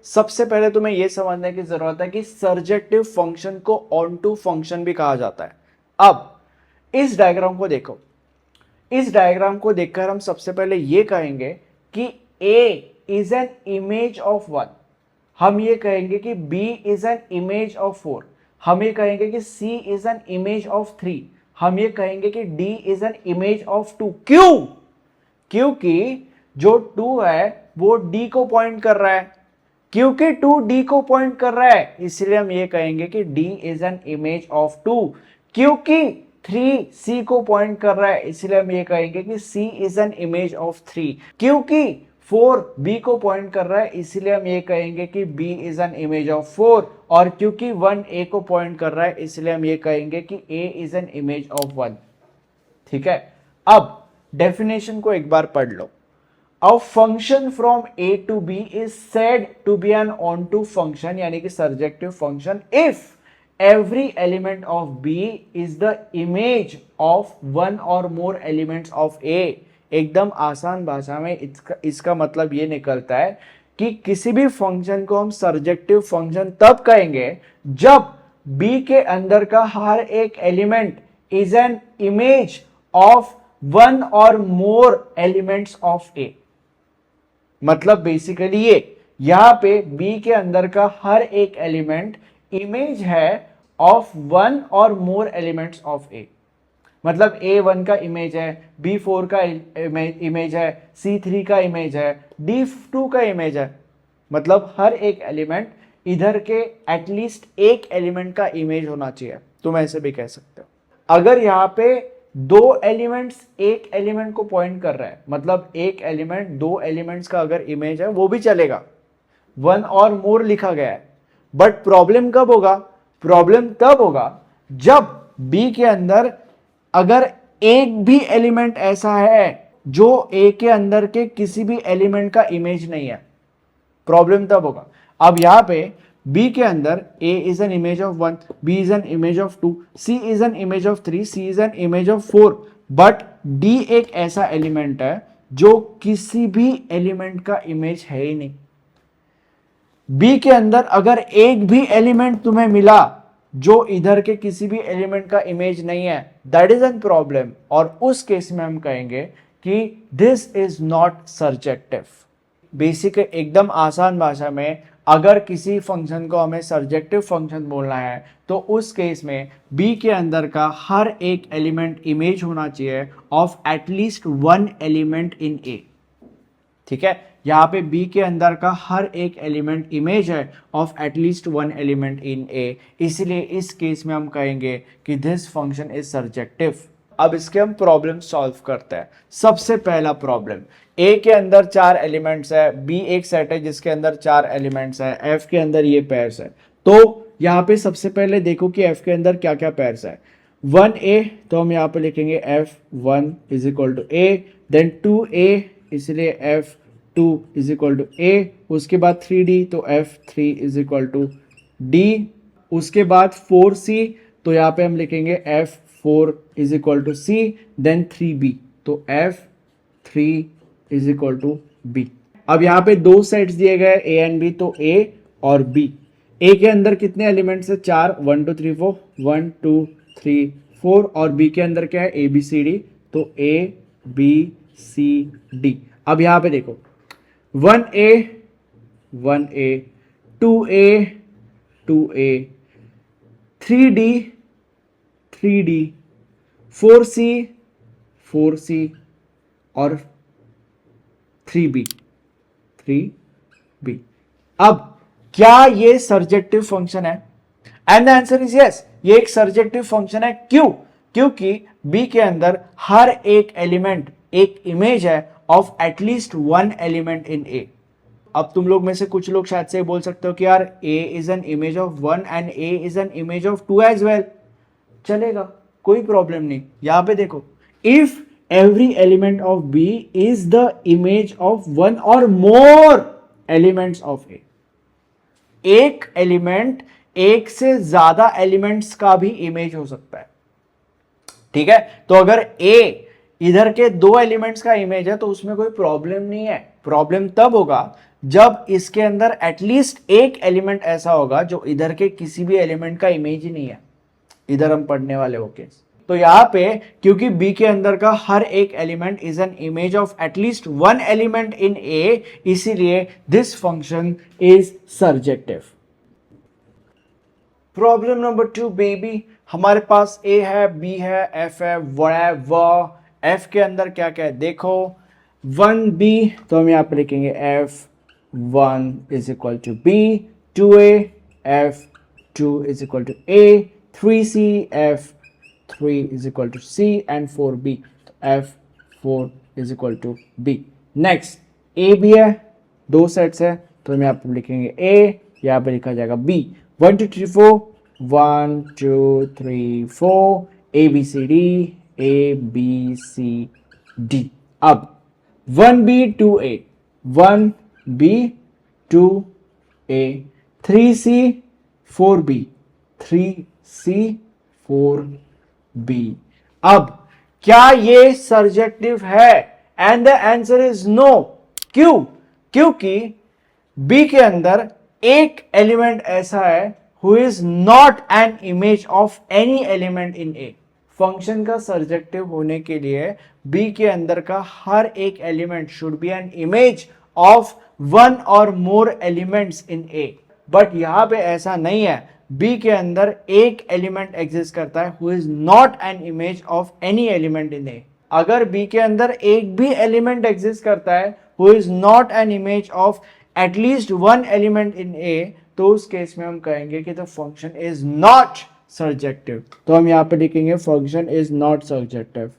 सबसे पहले तुम्हें यह समझने की जरूरत है कि सर्जेक्टिव फंक्शन को ऑन टू फंक्शन भी कहा जाता है। अब इस डायग्राम को देखो, इस डायग्राम को देखकर हम सबसे पहले यह कहेंगे कि A is an image of 1, हम ये कहेंगे कि B is an image of 4, हम ये कहेंगे कि C is an image of 3, हम ये कहेंगे कि D is an image of 2। क्यों? क्योंकि जो 2 है वो D को पॉइंट कर रहा है, क्योंकि 2 D को पॉइंट कर रहा है इसलिए हम ये कहेंगे कि D is an image of 2। क्योंकि 3 C को पॉइंट कर रहा है इसलिए हम ये कहेंगे कि C is an image of 3। क्योंकि 4 B को पॉइंट कर रहा है इसलिए हम ये कहेंगे कि B is an image of 4। और क्योंकि 1 A को पॉइंट कर रहा है इसलिए हम ये कहेंगे कि A is an image of 1। ठीक है, अब डेफिनेशन को एक बार पढ़ लो। A function from A to B is said to be an onto function यानी कि surjective function if every element of B is the image of one or more elements of A। एकदम आसान भाषा में इसका मतलब ये निकलता है कि किसी भी फंक्शन को हम सर्जेक्टिव फंक्शन तब कहेंगे जब B के अंदर का हर एक element is an image of one or more elements of A। मतलब बेसिकली ये यहां पे B के अंदर का हर एक एलिमेंट इमेज है of one or more elements of A। मतलब A1 का इमेज है, B4 का इमेज है, C3 का इमेज है, D2 का इमेज है। मतलब हर एक एलिमेंट इधर के एटलीस्ट एक एलिमेंट का इमेज होना चाहिए, तुम ऐसे भी कह सकते हो। अगर यहाँ पे दो एलिमेंट्स एक एलिमेंट को पॉइंट कर रहा है, मतलब एक एलिमेंट दो एलिमेंट्स का अगर इमेज है वो भी चलेगा, वन और मोर लिखा गया है। बट प्रॉब्लम कब होगा? प्रॉब्लम तब होगा जब B के अंदर अगर एक भी एलिमेंट ऐसा है जो A के अंदर के किसी भी एलिमेंट का इमेज नहीं है, प्रॉब्लम तब होगा। अब यहां पे B के अंदर A is an image of 1, B is an image of 2, C is an image of 3, C is an image of 4, but D एक ऐसा एलिमेंट है जो किसी भी एलिमेंट का इमेज है ही नहीं। B के अंदर अगर एक भी एलिमेंट तुम्हें मिला जो इधर के किसी भी एलिमेंट का इमेज नहीं है, दैट इज एन प्रॉब्लम, और उस केस में हम कहेंगे कि this is not surjective. Basic एकदम आसान भाषा में अगर किसी फंक्शन को हमें सर्जेक्टिव फंक्शन बोलना है तो उस केस में B के अंदर का हर एक एलिमेंट इमेज होना चाहिए of at least one element in A। ठीक है, यहाँ पे B के अंदर का हर एक एलिमेंट इमेज है of at least one element in A, इसलिए इस केस में हम कहेंगे कि दिस फंक्शन इज सर्जेक्टिव। अब इसके हम प्रॉब्लम सॉल्व करते हैं। सबसे पहला प्रॉब्लम, A के अंदर 4 एलिमेंट्स है, B एक सेट है जिसके अंदर 4 एलिमेंट्स है, F के अंदर ये पेयर्स है। तो यहाँ पे सबसे पहले देखो कि F के अंदर क्या क्या पेयर्स है। 1A, तो हम यहाँ पे लिखेंगे F1 is equal to A, then 2A इसलिए F2 is equal to A, उसके बाद 3D तो F3 is equal to D, उसके बाद 4C तो यहाँ पे हम लिखेंगे F4 is equal to C, then 3B तो F3 is equal to B। अब यहाँ पे दो सेट्स दिए गए A एंड B, तो A और B। A के अंदर कितने एलिमेंट्स है? 4, 1 2 3 4, 1 2 3 4, और B के अंदर क्या है? A B C D, तो A B C D। अब यहाँ पे देखो 1A 1A, 2A 2A, 3D 3D, 4C 4C और 3B 3B। अब क्या ये सर्जेक्टिव फंक्शन है? And the answer is yes, ये एक सर्जेक्टिव फंक्शन है। क्यों? क्योंकि B के अंदर हर एक एलिमेंट एक इमेज है of at least one element in A। अब तुम लोग में से कुछ लोग शायद से बोल सकते हो कि यार A is an image of 1 and A is an image of 2 as well. चलेगा, कोई प्रॉब्लम नहीं। यहां पे देखो, if every element of B is the image of one or more elements of A। एक एलिमेंट एक से ज्यादा एलिमेंट्स का भी इमेज हो सकता है। ठीक है, तो अगर A इधर के दो एलिमेंट्स का इमेज है तो उसमें कोई प्रॉब्लम नहीं है। प्रॉब्लम तब होगा जब इसके अंदर एटलीस्ट एक एलिमेंट ऐसा होगा जो इधर के किसी भी एलिमेंट का इमेज ही नहीं है। इधर हम पढ़ने वाले वो केस। तो यहां पे क्योंकि बी के अंदर का हर एक element is an image of at least one element in A, इसीलिए this function is surjective. Problem number 2 baby, हमारे पास ए है, बी है, एफ है, व एफ के अंदर क्या क्या है देखो, 1b, तो हम यहाँ पे लिखेंगे f1 is equal to B, 2a f2 is equal to a, 3c f3 is equal to c and 4b, तो f4 is equal to b। Next a भी है, दो सेट्स है, तो हम यहाँ पे लिखेंगे a, यहाँ पे लिखा जाएगा b, 1 2 3 4, 1 2 3 4, a b c d, a b c d। अब 1b 2a, 1b 2a, 3c 4b, 3c 4b। अब क्या ये सर्जेक्टिव है? And the answer is no. क्यों? क्योंकि b के अंदर एक एलिमेंट ऐसा है who is not an image of any element in A. Function का सर्जेक्टिव होने के लिए b के अंदर का हर एक element should be an image of one or more elements in A. But यहां पे ऐसा नहीं है, b के अंदर एक एलिमेंट एग्जिस्ट करता है who is not an image of any element in A. अगर b के अंदर एक भी एलिमेंट एग्जिस्ट करता है who is not an image of at least one element in A, तो उस केस में हम कहेंगे कि the function is not surjective. तो हम यहाँ पे लिखेंगे फंक्शन इज नॉट सर्जेक्टिव।